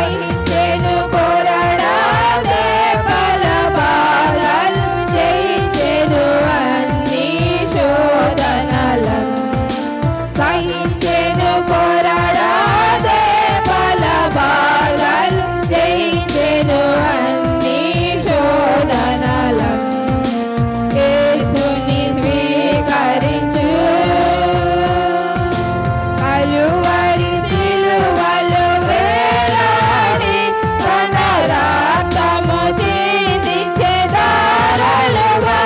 సహించెను కొరడా దెబ్బల బాధలు జయించెను అన్ని శోధనలను సహించెను కొరడా దెబ్బల బాధలు జయించెను అన్ని శోధనలను యేసుని స్వీకరించు కలువరి సిలువలో వేలాడి తన రక్తము చిందించే దారులుగా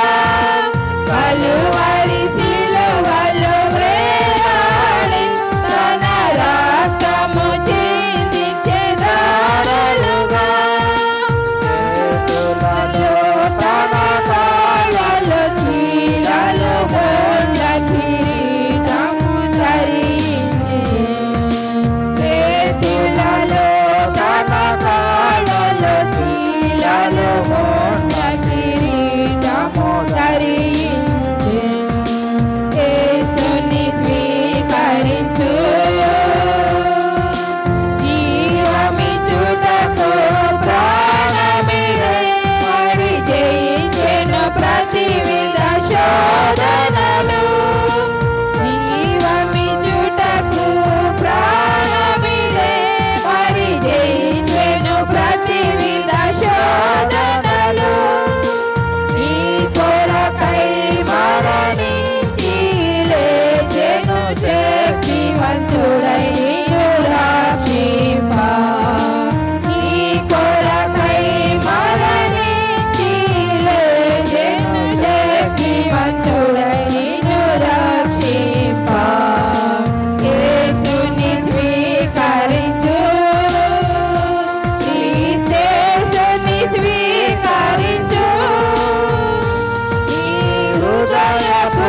కలువరి సిలువలో వేలాడి తన రక్తము చిందించే దారులుగా చేతులలో తన కాళ్ళలో చీలలు బోళ్ళ కిరీటము ధరించి చేతులలో తన కాళ్ళలో చీలలు బోళ్ళ కిరీటము ధరించి యేసుని స్వీకరించు జీవమిచ్చుటకు ప్రాణమిడే మరి జయించెను ప్రతివిధ శోధనలు జీవమిచ్చుటకు ప్రాణమిడే మరి జయించెను ప్రతివిధ శోధనలు నీ కొరకై మరణించి లేచెను శక్తివంతుడై నిన్ను రక్షింప నీ కొరకై మరణించి లేచెను శక్తివంతుడై నిన్ను రక్షింప యేసుని స్వీకరించు క్రీస్తేసుని స్వీకరించు నీ హృదయపు